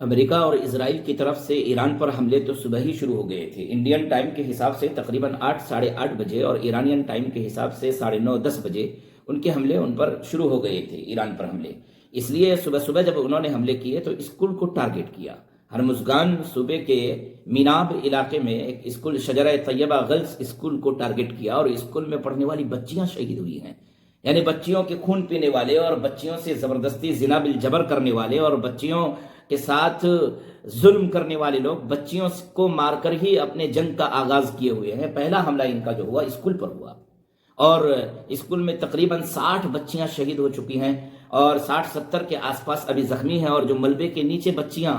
امریکہ اور اسرائیل کی طرف سے ایران پر حملے تو صبح ہی شروع ہو گئے تھے۔ انڈین ٹائم کے حساب سے تقریباً 8 ساڑھے 8 بجے اور ایرانین ٹائم کے حساب سے 9:30 10 بجے ان کے حملے ان پر شروع ہو گئے تھے، ایران پر حملے۔ اس لیے صبح صبح جب انہوں نے حملے کیے تو اسکول کو ٹارگٹ کیا۔ ہرمزگان صوبے کے میناب علاقے میں ایک اسکول شجرہ طیبہ گرلز اسکول کو ٹارگٹ کیا اور اسکول میں پڑھنے والی بچیاں شہید ہوئی ہیں۔ یعنی بچیوں کے خون پینے والے اور بچیوں سے زبردستی زنا بالجبر کرنے والے اور بچیوں کے ساتھ ظلم کرنے والے لوگ بچیوں کو مار کر ہی اپنے جنگ کا آغاز کیے ہوئے ہیں۔ پہلا حملہ ان کا جو ہوا اسکول پر ہوا اور اسکول میں تقریباً 60 بچیاں شہید ہو چکی ہیں اور 60-70 کے آس پاس ابھی زخمی ہیں، اور جو ملبے کے نیچے بچیاں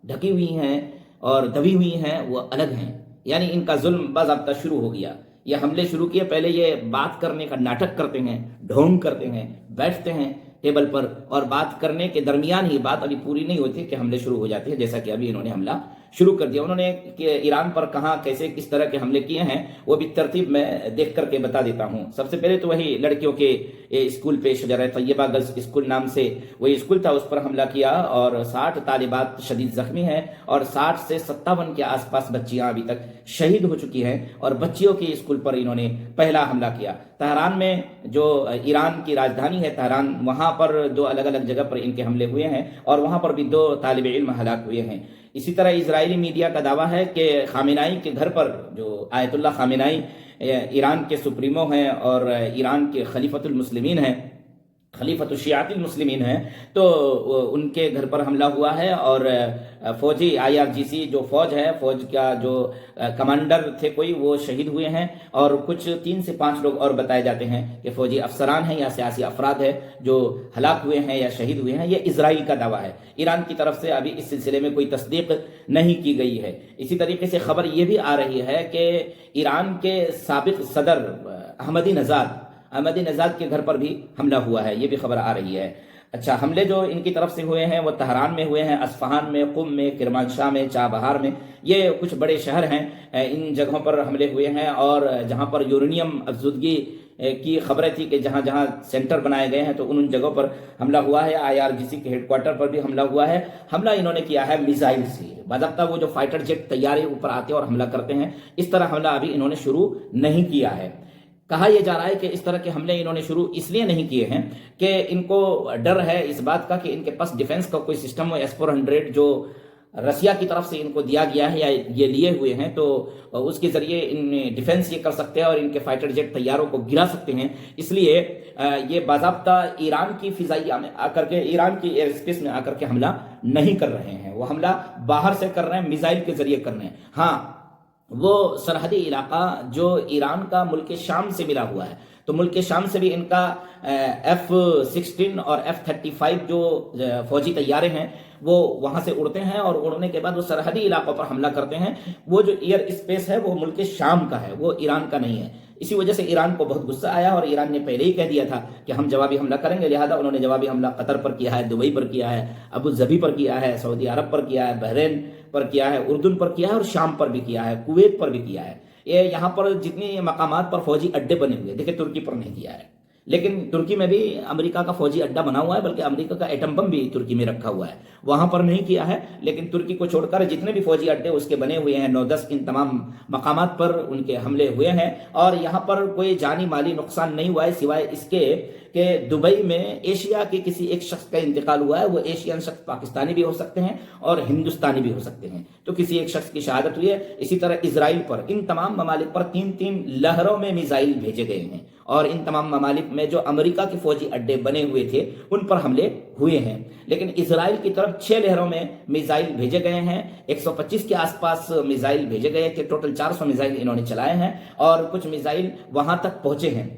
ڈھکی ہوئی ہیں اور دبی ہوئی ہیں وہ الگ ہیں۔ یعنی ان کا ظلم باضابطہ شروع ہو گیا۔ یہ حملے شروع کیے، پہلے یہ بات کرنے کا ناٹک کرتے ہیں، ڈھونگ کرتے ہیں، بیٹھتے ہیں ٹیبل پر اور بات کرنے کے درمیان ہی بات ابھی پوری نہیں ہوتی کہ حملے شروع ہو جاتے ہیں، جیسا کہ ابھی انہوں نے حملہ شروع کر دیا۔ انہوں نے کہ ایران پر کہاں کیسے کس طرح کے حملے کیے ہیں وہ بھی ترتیب میں دیکھ کر کے بتا دیتا ہوں۔ سب سے پہلے تو وہی لڑکیوں کے اسکول پہ شجرہ طیبہ گرلز اسکول نام سے وہی اسکول تھا، اس پر حملہ کیا اور 60 طالبات شدید زخمی ہیں اور 60 سے 57 کے آس پاس بچیاں ابھی تک شہید ہو چکی ہیں، اور بچیوں کے اسکول پر انہوں نے پہلا حملہ کیا۔ تہران میں جو ایران کی راجدھانی ہے تہران، وہاں پر 2 الگ الگ جگہ پر ان کے حملے ہوئے ہیں اور وہاں پر بھی 2 طالب علم ہلاک ہوئے ہیں۔ اسی طرح اسرائیلی میڈیا کا دعویٰ ہے کہ خامنائی کے گھر پر، جو آیت اللہ خامنائی ایران کے سپریمو ہیں اور ایران کے خلیفۃ المسلمین ہیں، خلیفۃ الشیعۃ المسلمین ہیں، تو ان کے گھر پر حملہ ہوا ہے اور فوجی IRGC جو فوج ہے، فوج کا جو کمانڈر تھے کوئی، وہ شہید ہوئے ہیں، اور کچھ 3 سے 5 لوگ اور بتائے جاتے ہیں کہ فوجی افسران ہیں یا سیاسی افراد ہیں جو ہلاک ہوئے ہیں یا شہید ہوئے ہیں۔ یہ اسرائیل کا دعویٰ ہے، ایران کی طرف سے ابھی اس سلسلے میں کوئی تصدیق نہیں کی گئی ہے۔ اسی طریقے سے خبر یہ بھی آ رہی ہے کہ ایران کے سابق صدر احمدی نژاد کے گھر پر بھی حملہ ہوا ہے، یہ بھی خبر آ رہی ہے۔ اچھا، حملے جو ان کی طرف سے ہوئے ہیں وہ تہران میں ہوئے ہیں، اصفہان میں، قم میں، کرمانشاہ میں، چابہار میں، یہ کچھ بڑے شہر ہیں، ان جگہوں پر حملے ہوئے ہیں۔ اور جہاں پر یورینیم افزودگی کی خبریں تھی کہ جہاں جہاں سینٹر بنائے گئے ہیں تو ان جگہوں پر حملہ ہوا ہے۔ IRGC کے ہیڈ کوارٹر پر بھی حملہ ہوا ہے۔ حملہ انہوں نے کیا ہے میزائل سے، باضابطہ وہ جو فائٹر جیٹ طیارے اوپر آتے ہیں اور حملہ کرتے ہیں، اس طرح حملہ ابھی انہوں نے شروع نہیں کیا ہے۔ کہا یہ جا رہا ہے کہ اس طرح کے حملے انہوں نے شروع اس لیے نہیں کیے ہیں کہ ان کو ڈر ہے اس بات کا کہ ان کے پاس ڈیفنس کا کوئی سسٹم ہو، S-400 جو رسیا کی طرف سے ان کو دیا گیا ہے یا یہ لیے ہوئے ہیں، تو اس کے ذریعے ان ڈیفنس یہ کر سکتے ہیں اور ان کے فائٹر جیٹ طیاروں کو گرا سکتے ہیں۔ اس لیے یہ باضابطہ ایران کی فضائیہ میں آ کر کے، ایران کی ایئر اسپیس میں آ کر کے حملہ نہیں کر رہے ہیں، وہ حملہ باہر سے کر رہے ہیں، میزائل کے ذریعے کر رہے ہیں۔ ہاں، وہ سرحدی علاقہ جو ایران کا ملک شام سے ملا ہوا ہے، تو ملک شام سے بھی ان کا F-16 اور F-35 جو فوجی طیارے ہیں وہ وہاں سے اڑتے ہیں، اور اڑنے کے بعد وہ سرحدی علاقوں پر حملہ کرتے ہیں۔ وہ جو ایئر اسپیس ہے وہ ملک شام کا ہے، وہ ایران کا نہیں ہے۔ اسی وجہ سے ایران کو بہت غصہ آیا اور ایران نے پہلے ہی کہہ دیا تھا کہ ہم جوابی حملہ کریں گے، لہذا انہوں نے جوابی حملہ قطر پر کیا ہے، دبئی پر کیا ہے، ابوظہبی پر کیا ہے، سعودی عرب پر کیا ہے، بحرین پر کیا ہے، اردن پر کیا ہے اور شام پر بھی کیا ہے، کویت پر بھی کیا ہے۔ یہ یہاں پر جتنی مقامات پر فوجی اڈے بنے ہوئے، دیکھیں ترکی پر نہیں کیا ہے، لیکن ترکی میں بھی امریکہ کا فوجی اڈا بنا ہوا ہے، بلکہ امریکہ کا ایٹم بم بھی ترکی میں رکھا ہوا ہے، وہاں پر نہیں کیا ہے۔ لیکن ترکی کو چھوڑ کر جتنے بھی فوجی اڈے اس کے بنے ہوئے ہیں 9-10، ان تمام مقامات پر ان کے حملے ہوئے ہیں، اور یہاں پر کوئی جانی مالی نقصان نہیں ہوا ہے، سوائے اس کے کہ دبئی میں ایشیا کے کسی ایک شخص کا انتقال ہوا ہے۔ وہ ایشین شخص پاکستانی بھی ہو سکتے ہیں اور ہندوستانی بھی ہو سکتے ہیں، تو کسی ایک شخص کی شہادت ہوئی ہے۔ اسی طرح اسرائیل پر، ان تمام ممالک پر 3 لہروں میں میزائل بھیجے گئے ہیں، اور ان تمام ممالک میں جو امریکہ کے فوجی اڈے بنے ہوئے تھے ان پر حملے ہوئے ہیں۔ لیکن اسرائیل کی طرف 6 لہروں میں میزائل بھیجے گئے ہیں، 125 کے آس پاس میزائل بھیجے گئے تھے، ٹوٹل 400 میزائل انہوں نے چلائے ہیں، اور کچھ میزائل وہاں تک پہنچے ہیں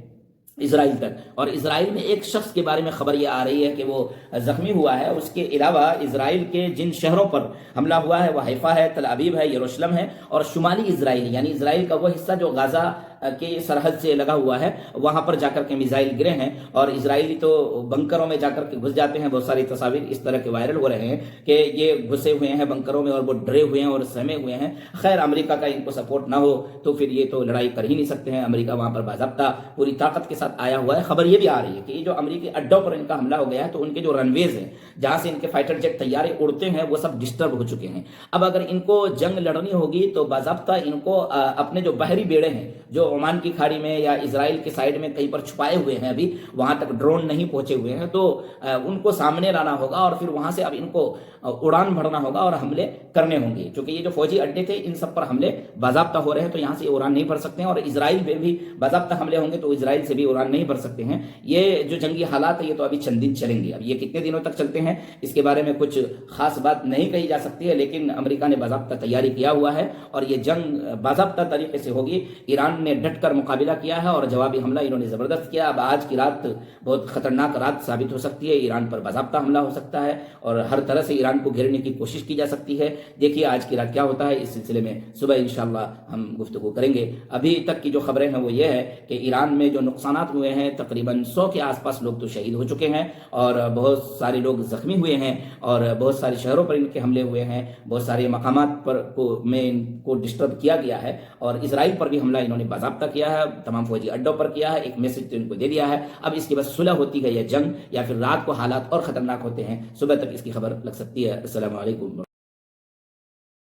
اسرائیل تک۔ اور اسرائیل میں ایک شخص کے بارے میں خبر یہ آ رہی ہے کہ وہ زخمی ہوا ہے۔ اس کے علاوہ اسرائیل کے جن شہروں پر حملہ ہوا ہے وہ حیفا ہے، تل ابیب ہے، یروشلم ہے، اور شمالی اسرائیل یعنی اسرائیل کا وہ حصہ جو غزہ کی سرحد سے لگا ہوا ہے، وہاں پر جا کر کے میزائل گرے ہیں، اور اسرائیلی تو بنکروں میں جا کر کے گھس جاتے ہیں۔ بہت ساری تصاویر اس طرح کے وائرل ہو رہے ہیں کہ یہ گھسے ہوئے ہیں بنکروں میں اور وہ ڈرے ہوئے ہیں اور سہمے ہوئے ہیں۔ خیر، امریکہ کا ان کو سپورٹ نہ ہو تو پھر یہ تو لڑائی کر ہی نہیں سکتے ہیں، امریکہ وہاں پر باضابطہ پوری طاقت کے ساتھ آیا ہوا ہے۔ خبر یہ بھی آ رہی ہے کہ یہ جو امریکی اڈوں پر ان کا حملہ ہو گیا ہے تو ان کے جو رن ویز ہیں جہاں سے ان کے فائٹر جیٹ طیارے اڑتے ہیں وہ سب ڈسٹرب ہو چکے ہیں۔ اب اگر ان کو جنگ لڑنی ہوگی تو باضابطہ ان کو اپنے جو بحری بیڑے ہیں جو عمان کی کھاڑی میں یا اسرائیل کے سائیڈ میں کہیں پر چھپائے ہوئے ہیں، ابھی وہاں تک ڈرون نہیں پہنچے ہوئے ہیں، تو ان کو سامنے لانا ہوگا اور پھر وہاں سے اب ان کو اڑان بھرنا ہوگا اور حملے کرنے ہوں گے، کیونکہ یہ جو فوجی اڈے تھے ان سب پر حملے باضابطہ ہو رہے ہیں، تو یہاں سے اڑان نہیں بھر سکتے ہیں، اور اسرائیل پہ بھی باضابطہ حملے ہوں گے تو اسرائیل سے بھی اڑان نہیں بھر سکتے ہیں۔ یہ جو جنگی حالات ہے یہ تو ابھی چند دن چلیں گے، اب یہ کتنے دنوں تک چلتے ہیں اس کے بارے میں کچھ خاص بات نہیں کہی جا سکتی ہے، لیکن امریکہ نے باضابطہ تیاری کیا ہوا ہے اور یہ جنگ باضابطہ طریقے سے ہوگی۔ ایران نے ڈٹ کر مقابلہ کیا ہے اور جوابی حملہ انہوں نے زبردست کیا۔ اب آج کی رات بہت خطرناک رات ثابت ہو سکتی ہے، ایران پر باضابطہ حملہ ہو سکتا ہے اور ہر طرح سے ایران کو گھیرنے کی کوشش کی جا سکتی ہے۔ دیکھیے آج کی رات کیا ہوتا ہے، اس سلسلے میں صبح انشاءاللہ ہم گفتگو کریں گے۔ ابھی تک کی جو خبریں ہیں وہ یہ ہے کہ ایران میں جو نقصانات ہوئے ہیں تقریباً 100 کے آس پاس لوگ تو شہید ہو چکے ہیں اور بہت سارے لوگ زخمی ہوئے ہیں اور بہت سارے شہروں پر ان کے حملے ہوئے ہیں، بہت سارے مقامات پر میں ان کو ڈسٹرب کیا گیا ہے، اور اسرائیل پر بھی حملہ انہوں نے باضابطہ کیا ہے، تمام فوجی اڈوں پر کیا ہے، ایک میسج تو ان کو دے دیا ہے۔ اب اس کے بعد صلح ہوتی ہے یا جنگ، یا پھر رات کو حالات اور خطرناک ہوتے ہیں، صبح تک اس کی خبر لگ سکتی ہے۔ السلام علیکم۔